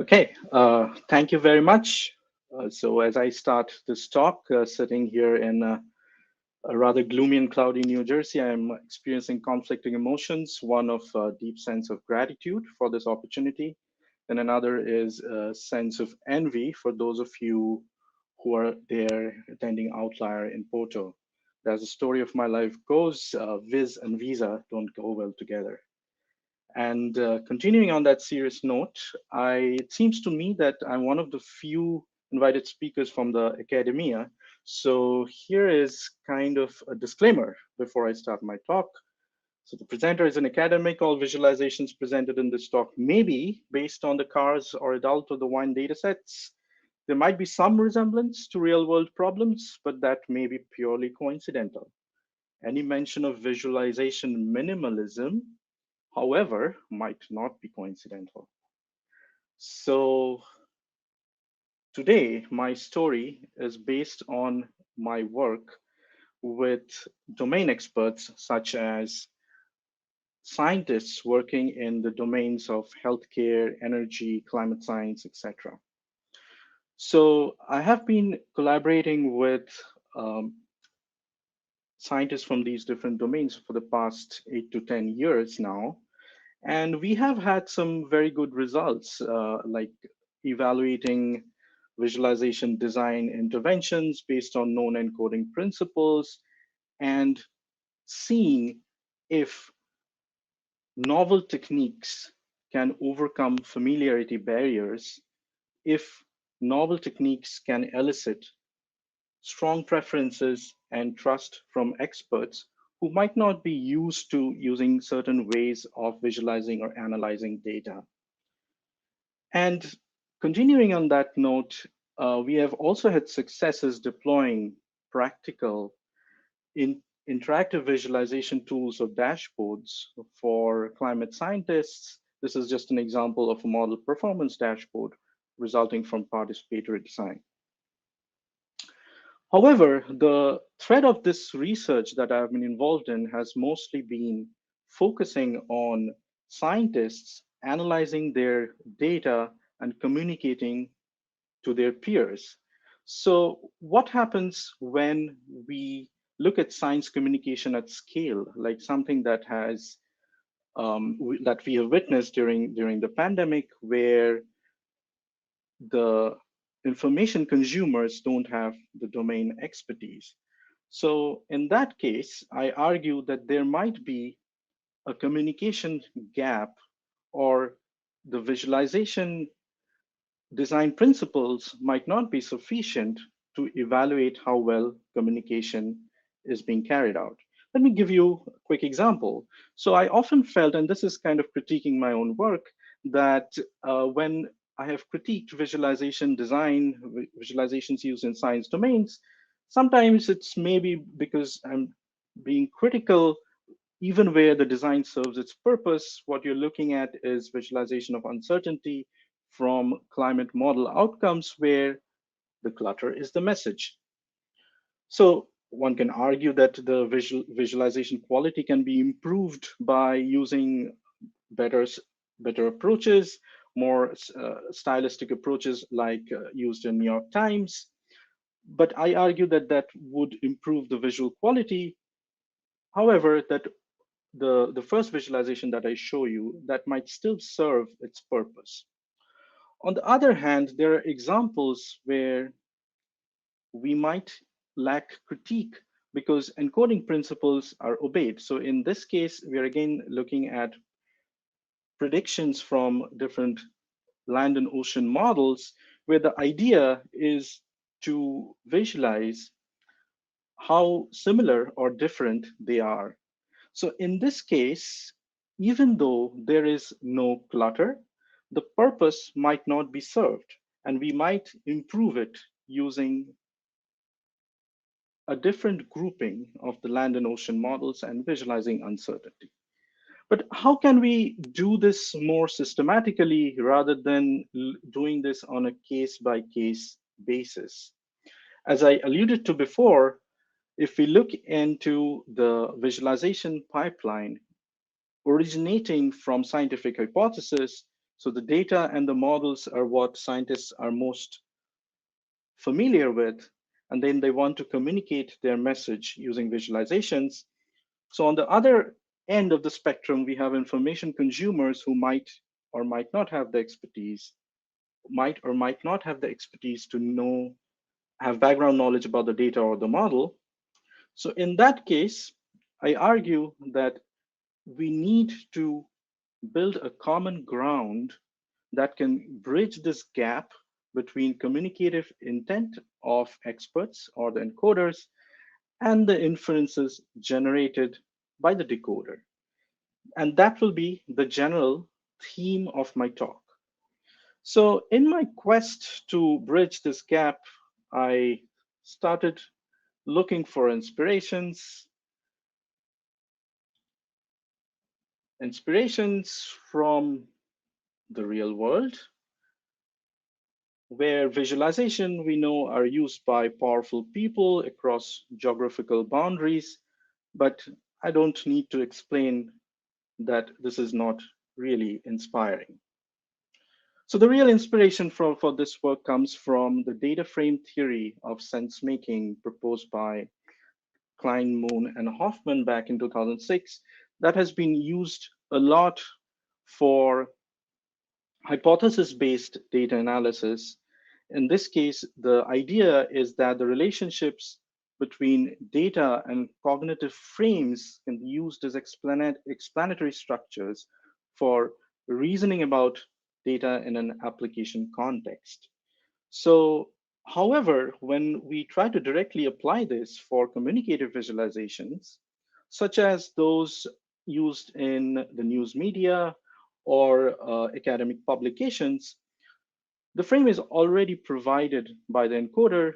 Okay, thank you very much. So as I start this talk, sitting here in a rather gloomy and cloudy New Jersey, I am experiencing conflicting emotions. One of deep sense of gratitude for this opportunity, and another is a sense of envy for those of you who are there attending Outlier in Porto. As the story of my life goes, Viz and Visa don't go well together. And continuing on that serious note, it seems to me that I'm one of the few invited speakers from the academia. So here is kind of a disclaimer before I start my talk. So the presenter is an academic. All visualizations presented in this talk may be based on the cars or adult or the wine datasets. There might be some resemblance to real world problems, but that may be purely coincidental. Any mention of visualization minimalism, however, might not be coincidental. So today, my story is based on my work with domain experts such as scientists working in the domains of healthcare, energy, climate science, etc. So I have been collaborating with um, scientists from these different domains for the past 8 to 10 years now. And we have had some very good results, like evaluating visualization design interventions based on known encoding principles and seeing if novel techniques can overcome familiarity barriers, if novel techniques can elicit strong preferences and trust from experts who might not be used to using certain ways of visualizing or analyzing data. And continuing on that note, we have also had successes deploying practical interactive visualization tools or dashboards for climate scientists. This is just an example of a model performance dashboard resulting from participatory design. However, the thread of this research that I've been involved in has mostly been focusing on scientists analyzing their data and communicating to their peers. So, what happens when we look at science communication at scale, like something that that we have witnessed during the pandemic, where the information consumers don't have the domain expertise. So, in that case, I argue that there might be a communication gap or the visualization design principles might not be sufficient to evaluate how well communication is being carried out. Let me give you a quick example. So I often felt, and this is kind of critiquing my own work, that when I have critiqued visualization design, visualizations used in science domains, sometimes it's maybe because I'm being critical even where the design serves its purpose. What you're looking at is visualization of uncertainty from climate model outcomes where the clutter is the message. So one can argue that the visualization quality can be improved by using better, better approaches, more stylistic approaches like used in New York Times. But I argue that that would improve the visual quality. However, that the first visualization that I show you, that might still serve its purpose. On the other hand, there are examples where we might lack critique because encoding principles are obeyed. So in this case, we are again looking at predictions from different land and ocean models where the idea is to visualize how similar or different they are. So in this case, even though there is no clutter, the purpose might not be served, and we might improve it using a different grouping of the land and ocean models and visualizing uncertainty. But how can we do this more systematically rather than doing this on a case by case basis? As I alluded to before, if we look into the visualization pipeline, originating from scientific hypothesis, So the data and the models are what scientists are most familiar with, and then they want to communicate their message using visualizations. So on the other end of the spectrum, we have information consumers who might or might not have the expertise, might or might not have the expertise to know, have background knowledge about the data or the model. So in that case, I argue that we need to build a common ground that can bridge this gap between communicative intent of experts or the encoders and the inferences generated by the decoder. And that will be the general theme of my talk. So, in my quest to bridge this gap, I started looking for inspirations from the real world, where visualization we know are used by powerful people across geographical boundaries, but I don't need to explain that this is not really inspiring. So the real inspiration for this work comes from the data frame theory of sense making proposed by Klein, Moon, and Hoffman back in 2006 that has been used a lot for hypothesis-based data analysis. In this case, the idea is that the relationships between data and cognitive frames can be used as explanatory structures for reasoning about data in an application context. So, however, when we try to directly apply this for communicative visualizations, such as those used in the news media or academic publications, the frame is already provided by the encoder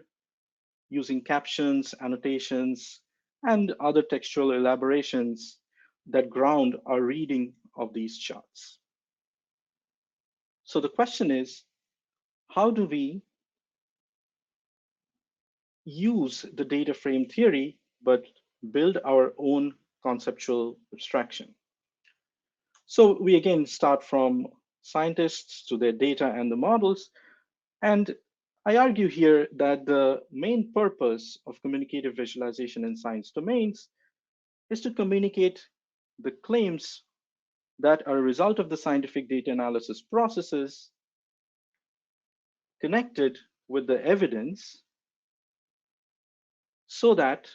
using captions, annotations, and other textual elaborations that ground our reading of these charts. So the question is, how do we use the data frame theory, but build our own conceptual abstraction? So we again start from scientists to their data and the models. And I argue here that the main purpose of communicative visualization in science domains is to communicate the claims that are a result of the scientific data analysis processes connected with the evidence so that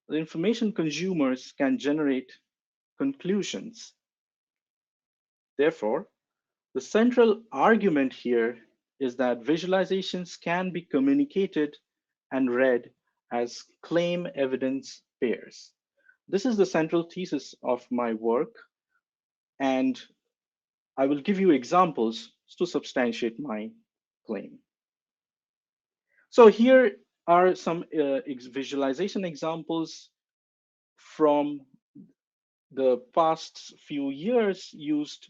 the information consumers can generate conclusions. Therefore, the central argument here is that visualizations can be communicated and read as claim evidence pairs. This is the central thesis of my work, and I will give you examples to substantiate my claim. So here are some visualization examples from the past few years used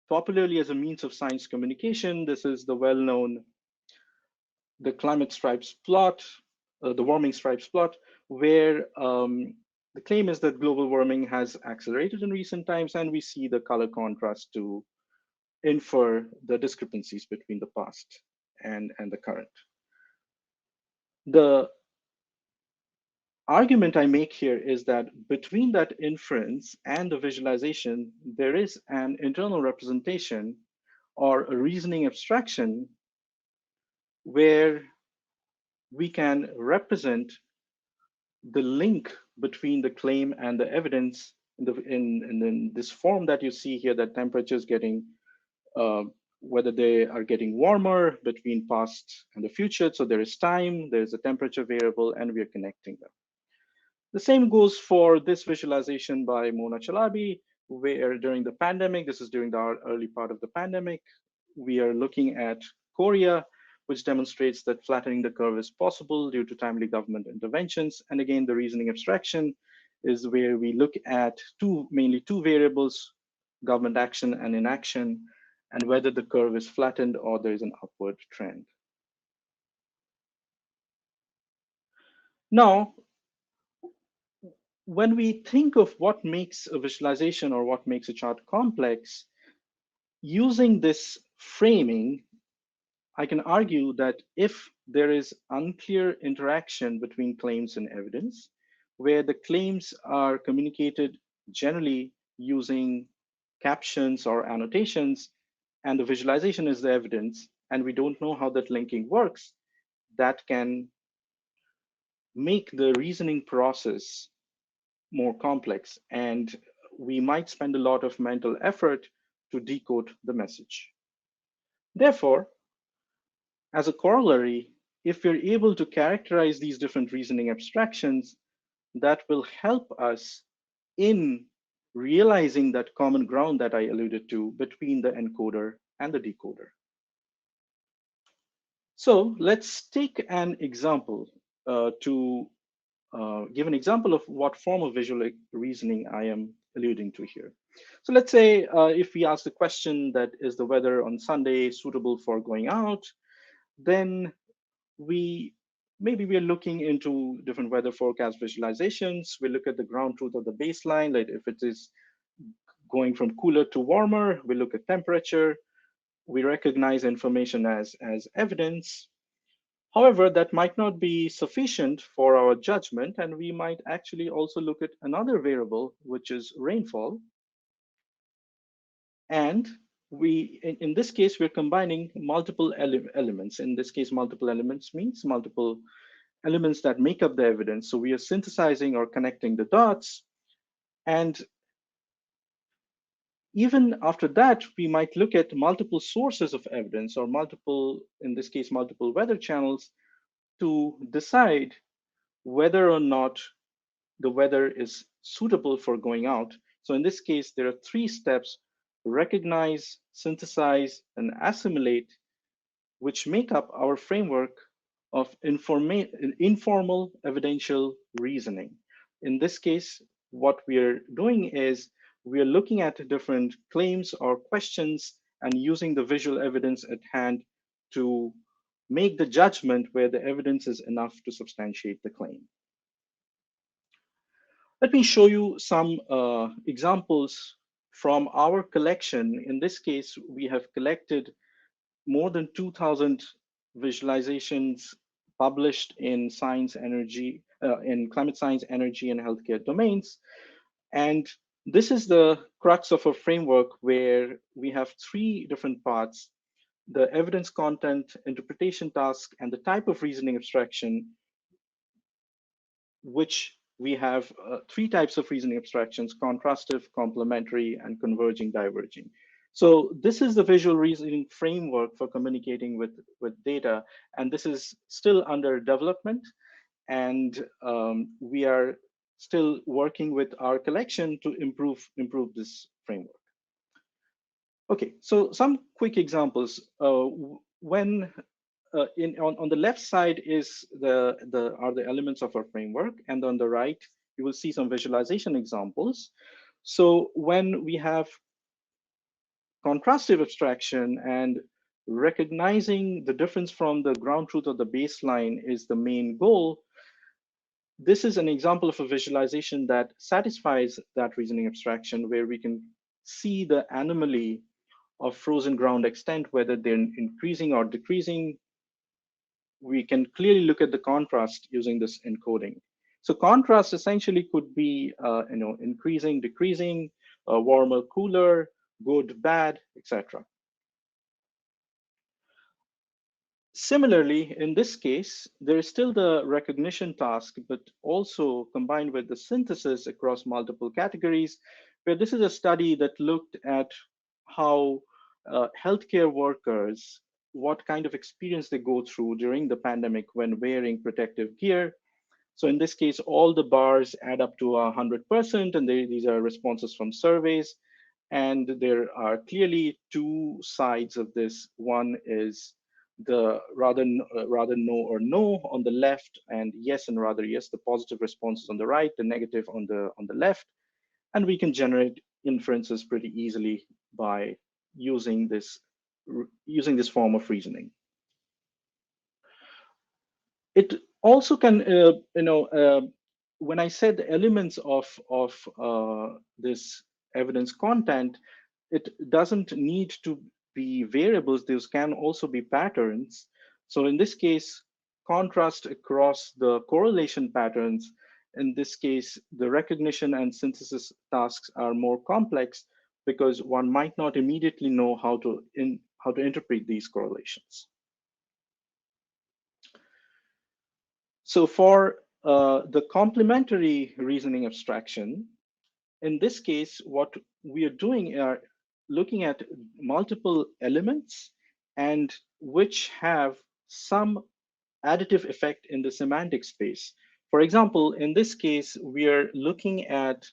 popularly as a means of science communication. This is the well-known the climate stripes plot, the warming stripes plot, where the claim is that global warming has accelerated in recent times, and we see the color contrast to infer the discrepancies between the past and the current. The argument I make here is that between that inference and the visualization, there is an internal representation or a reasoning abstraction where we can represent the link between the claim and the evidence in this form that you see here, that temperatures getting uh, whether they are getting warmer between past and the future. So there is time, there's a temperature variable, and we are connecting them. The same goes for this visualization by Mona Chalabi, where during the pandemic, this is during the early part of the pandemic, we are looking at Korea, which demonstrates that flattening the curve is possible due to timely government interventions. And again, the reasoning abstraction is where we look at mainly two variables, government action and inaction, and whether the curve is flattened or there is an upward trend. Now, when we think of what makes a visualization or what makes a chart complex, Using this framing, I can argue that if there is unclear interaction between claims and evidence, where the claims are communicated generally using captions or annotations, and the visualization is the evidence, and we don't know how that linking works, that can make the reasoning process more complex, and we might spend a lot of mental effort to decode the message. Therefore, as a corollary, if we're able to characterize these different reasoning abstractions, that will help us in realizing that common ground that I alluded to between the encoder and the decoder. So let's take an example to give an example of what form of visual reasoning I am alluding to here. So let's say if we ask the question that is the weather on Sunday suitable for going out, then we maybe we are looking into different weather forecast visualizations. We look at the ground truth of the baseline, like if it is going from cooler to warmer, we look at temperature, we recognize information as evidence. However, that might not be sufficient for our judgment, and we might actually also look at another variable, which is rainfall. And in this case, we're combining multiple elements. In this case, multiple elements means multiple elements that make up the evidence. So we are synthesizing or connecting the dots. And even after that, we might look at multiple sources of evidence or multiple, in this case, multiple weather channels to decide whether or not the weather is suitable for going out. So in this case, there are three steps: recognize, synthesize, and assimilate, which make up our framework of informal evidential reasoning. In this case, what we are doing is we are looking at different claims or questions and using the visual evidence at hand to make the judgment where the evidence is enough to substantiate the claim. Let me show you some examples from our collection. In this case, we have collected more than 2,000 visualizations published in science, energy, in climate science, energy, and healthcare domains. And this is the crux of a framework where we have three different parts: the evidence content, interpretation task, and the type of reasoning abstraction, which we have three types of reasoning abstractions: contrastive, complementary, and converging, diverging. So this is the visual reasoning framework for communicating with data, and this is still under development, and we are still working with our collection to improve this framework. Okay, so some quick examples. When on the left side is are the elements of our framework, and on the right you will see some visualization examples. So when we have contrastive abstraction and recognizing the difference from the ground truth of the baseline is the main goal, this is an example of a visualization that satisfies that reasoning abstraction, where we can see the anomaly of frozen ground extent, whether they're increasing or decreasing. We can clearly look at the contrast using this encoding. So contrast essentially could be increasing, decreasing, warmer, cooler, good, bad, etc. Similarly, in this case, there is still the recognition task, but also combined with the synthesis across multiple categories, where this is a study that looked at how healthcare workers, what kind of experience they go through during the pandemic when wearing protective gear. So in this case, all the bars add up to 100%, and these are responses from surveys. And there are clearly two sides of this. One is the rather no or no on the left, and yes and rather yes, the positive responses on the right, the negative on the left. And we can generate inferences pretty easily by using this form of reasoning. It also can, when I said the elements of this evidence content, it doesn't need to be variables, those can also be patterns. So in this case, contrast across the correlation patterns, in this case, the recognition and synthesis tasks are more complex because one might not immediately know how to interpret these correlations. So for the complementary reasoning abstraction, in this case, what we are doing are looking at multiple elements and which have some additive effect in the semantic space. For example, in this case, we are looking at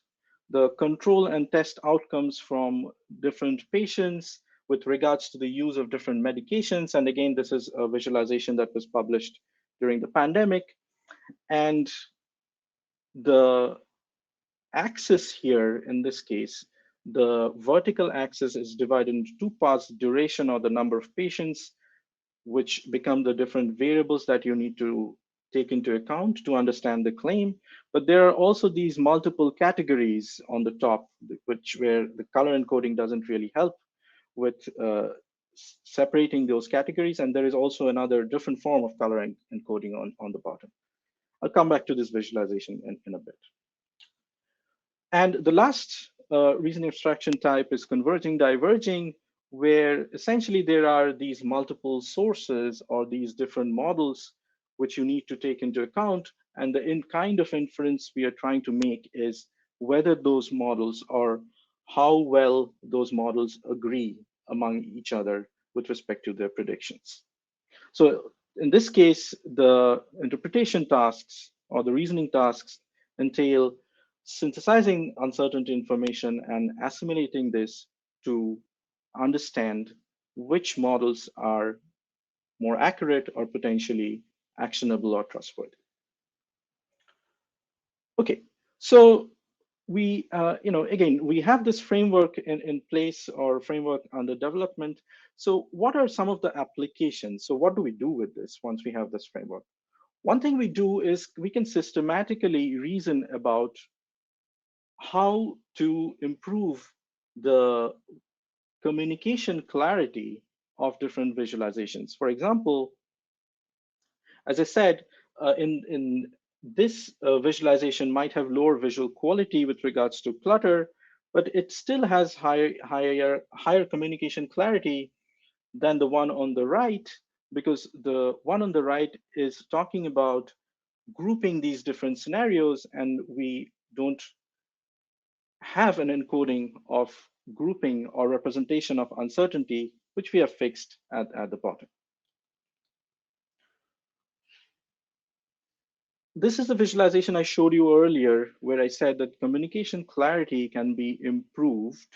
the control and test outcomes from different patients with regards to the use of different medications. And again, this is a visualization that was published during the pandemic. And the axis here, in this case, the vertical axis is divided into two parts: duration, or the number of patients, which become the different variables that you need to take into account to understand the claim. But there are also these multiple categories on the top, where the color encoding doesn't really help with separating those categories. And there is also another different form of color encoding on the bottom. I'll come back to this visualization in a bit. And the last reasoning abstraction type is converging diverging, where essentially there are these multiple sources or these different models which you need to take into account. And the kind of inference we are trying to make is whether those models, or how well those models agree among each other with respect to their predictions. So in this case, the interpretation tasks or the reasoning tasks entail synthesizing uncertainty information and assimilating this to understand which models are more accurate or potentially actionable or trustworthy. Okay, so we, again, we have this framework in place, or framework under development. So what are some of the applications? So what do we do with this once we have this framework? One thing we do is we can systematically reason about how to improve the communication clarity of different visualizations. For example, as I said, in this visualization might have lower visual quality with regards to clutter, but it still has higher communication clarity than the one on the right, because the one on the right is talking about grouping these different scenarios, and we don't have an encoding of grouping or representation of uncertainty, which we have fixed at the bottom. This is the visualization I showed you earlier, where I said that communication clarity can be improved.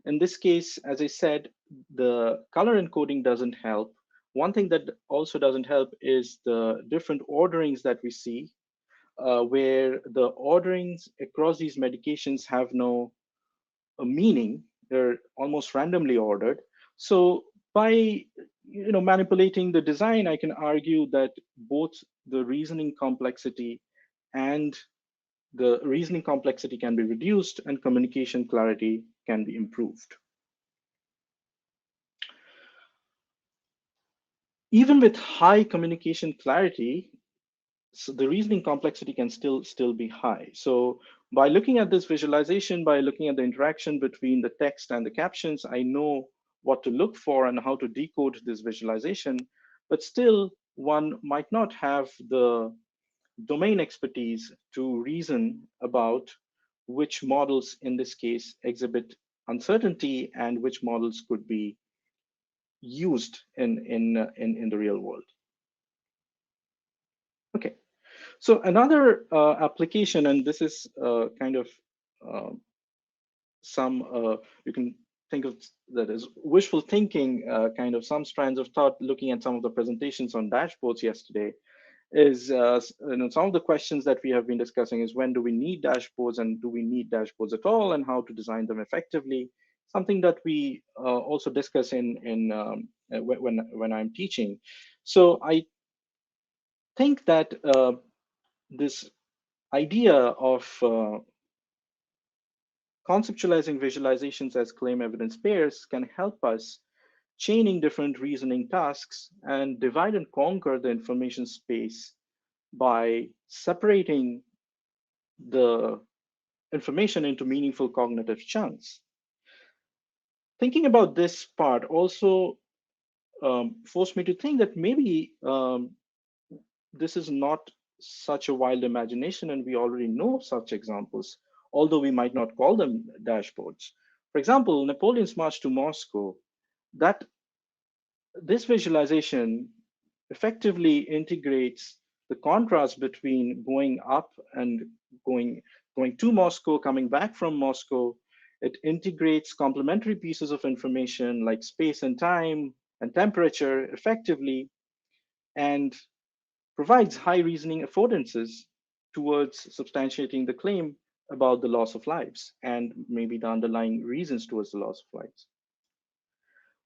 In this case, as I said, the color encoding doesn't help. One thing that also doesn't help is the different orderings that we see, where the orderings across these medications have no meaning. They're almost randomly ordered. So by manipulating the design, I can argue that both the reasoning complexity and the reasoning complexity can be reduced and communication clarity can be improved. Even with high communication clarity, so the reasoning complexity can still be high. So by looking at this visualization, by looking at the interaction between the text and the captions, I know what to look for and how to decode this visualization. But still, one might not have the domain expertise to reason about which models in this case exhibit uncertainty and which models could be used in the real world. Okay. So another application, and this is kind of some, you can think of that as wishful thinking, kind of some strands of thought looking at some of the presentations on dashboards yesterday, is some of the questions that we have been discussing is, when do we need dashboards, and do we need dashboards at all, and how to design them effectively? Something that we also discuss when I'm teaching. So I think that this idea of Conceptualizing visualizations as claim evidence pairs can help us chaining different reasoning tasks and divide and conquer the information space by separating the information into meaningful cognitive chunks. Thinking about this part also forced me to think that maybe this is not such a wild imagination, and we already know of such examples, although we might not call them dashboards. For example, Napoleon's march to Moscow, that this visualization effectively integrates the contrast between going up and going going to Moscow, coming back from Moscow. It integrates complementary pieces of information like space and time and temperature effectively, and provides high reasoning affordances towards substantiating the claim about the loss of lives and maybe the underlying reasons towards the loss of lives.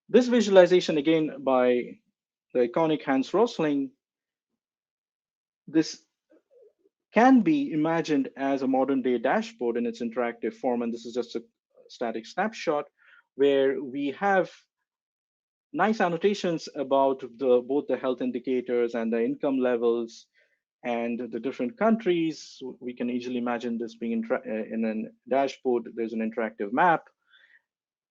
This visualization, again, by the iconic Hans Rosling, this can be imagined as a modern day dashboard in its interactive form. And this is just a static snapshot where we have nice annotations about both the health indicators and the income levels and the different countries. We can easily imagine this being in a dashboard. There's an interactive map,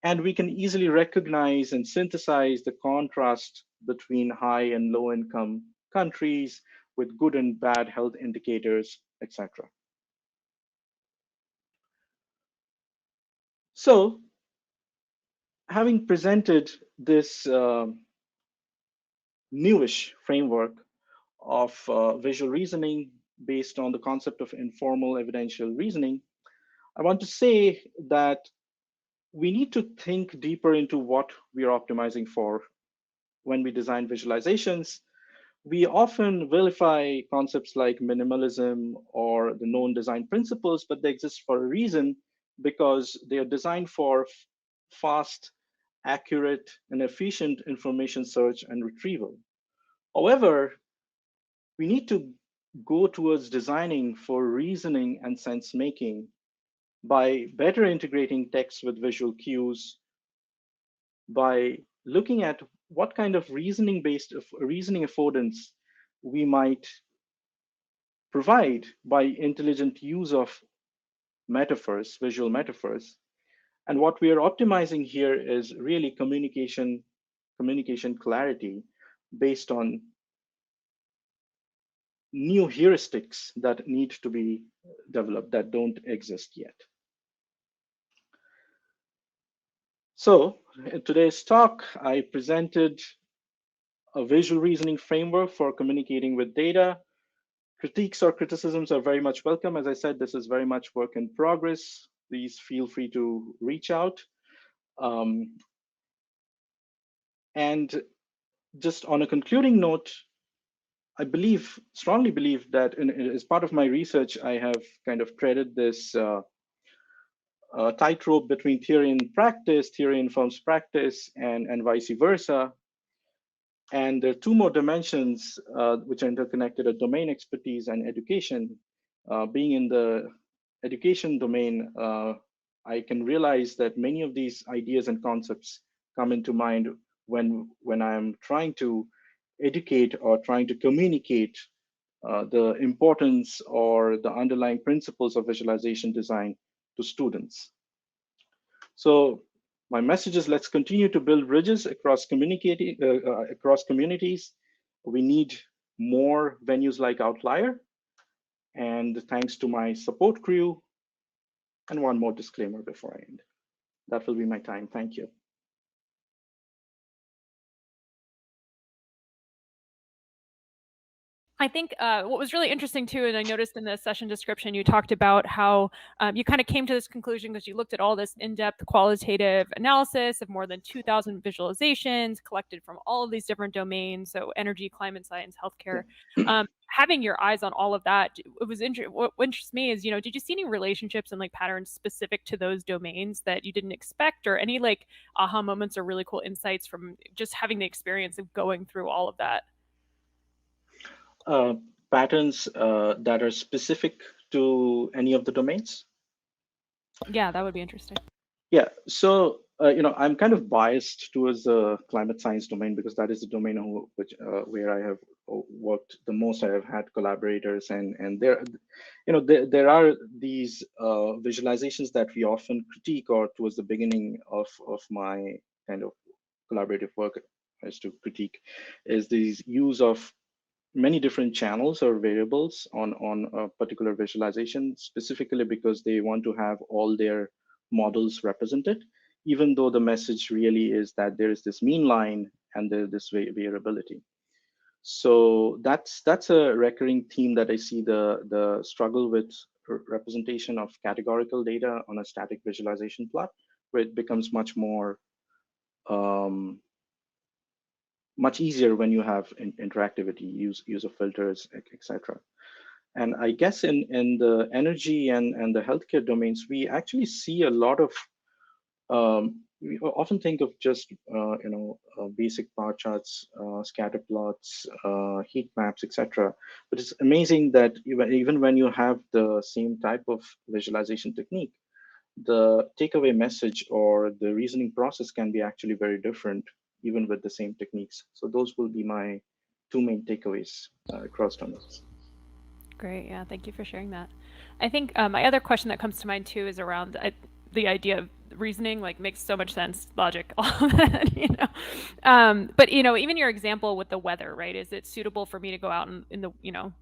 and we can easily recognize and synthesize the contrast between high and low income countries with good and bad health indicators, etc. So, having presented this newish framework of visual reasoning based on the concept of informal evidential reasoning, I want to say that we need to think deeper into what we are optimizing for when we design visualizations. We often vilify concepts like minimalism or the known design principles, but they exist for a reason because they are designed for fast, accurate, and efficient information search and retrieval. However, we need to go towards designing for reasoning and sense making by better integrating text with visual cues, by looking at what kind of reasoning affordance we might provide by intelligent use of metaphors, visual metaphors. And what we are optimizing here is really communication clarity based on new heuristics that need to be developed that don't exist yet. So in today's talk, I presented a visual reasoning framework for communicating with data. Critiques or criticisms are very much welcome. As I said, this is very much work in progress. Please feel free to reach out. And just on a concluding note, I strongly believe that as part of my research, I have kind of treaded this tightrope between theory and practice, theory informs practice, and vice versa. And there are two more dimensions which are interconnected: are domain expertise and education. Being in the education domain, I can realize that many of these ideas and concepts come into mind when I'm trying to educate or trying to communicate the importance or the underlying principles of visualization design to students. So my message is, let's continue to build bridges across across communities. We need more venues like Outlier. And thanks to my support crew. And one more disclaimer before I end. That will be my time. Thank you. I think what was really interesting too, and I noticed in the session description, you talked about how you kind of came to this conclusion because you looked at all this in-depth qualitative analysis of more than 2,000 visualizations collected from all of these different domains, so energy, climate science, healthcare. Having your eyes on all of that, what interests me is, did you see any relationships and like patterns specific to those domains that you didn't expect, or any like aha moments or really cool insights from just having the experience of going through all of that? Patterns that are specific to any of the domains? Yeah, that would be interesting. Yeah, so I'm kind of biased towards the climate science domain because that is the domain where I have worked the most. I have had collaborators, and there are these visualizations that we often critique, or towards the beginning of my kind of collaborative work as to critique, is these use of many different channels or variables on a particular visualization, specifically because they want to have all their models represented, even though the message really is that there is this mean line and there this variability. So that's a recurring theme that I see, the struggle with representation of categorical data on a static visualization plot, where it becomes um, much easier when you have interactivity, use of filters, etc. And I guess in the energy and the healthcare domains, we actually see a lot of we often think of just basic bar charts, scatter plots, heat maps, etc. But it's amazing that even when you have the same type of visualization technique, the takeaway message or the reasoning process can be actually very different, even with the same techniques. So those will be my two main takeaways across domains. Great. Yeah. Thank you for sharing that. I think my other question that comes to mind too is around the idea of reasoning. Like, makes so much sense, logic, all of that, But even your example with the weather, right? Is it suitable for me to go out in the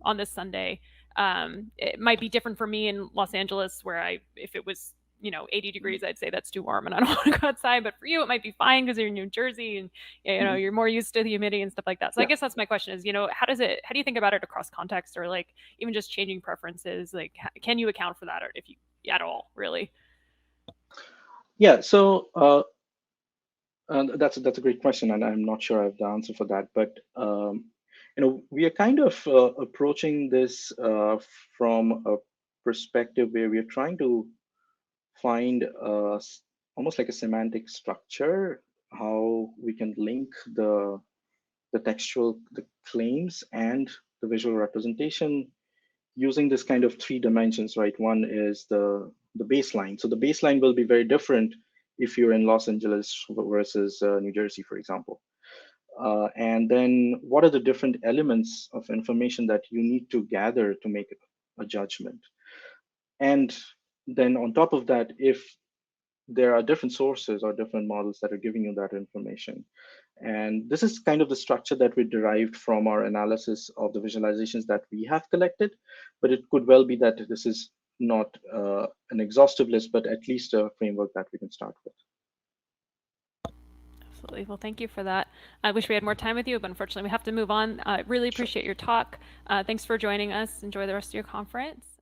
on this Sunday? It might be different for me in Los Angeles, where if it was 80 degrees, I'd say that's too warm and I don't want to go outside. But for you, it might be fine because you're in New Jersey and Mhm. you're more used to the humidity and stuff like that. So I Yeah. guess that's my question: is how do you think about it across context, or like even just changing preferences? Like, can you account for that, or if you at all, really? Yeah. So that's a great question, and I'm not sure I have the answer for that. But we are kind of approaching this from a perspective where we are trying to find almost like a semantic structure, how we can link the claims and the visual representation using this kind of three dimensions, right? One is the baseline. So the baseline will be very different if you're in Los Angeles versus New Jersey, for example. And then what are the different elements of information that you need to gather to make a judgment? And then on top of that, if there are different sources or different models that are giving you that information. And this is kind of the structure that we derived from our analysis of the visualizations that we have collected. But it could well be that this is not an exhaustive list, but at least a framework that we can start with. Absolutely. Well, thank you for that. I wish we had more time with you, but unfortunately, we have to move on. I really Sure. appreciate your talk. Thanks for joining us. Enjoy the rest of your conference.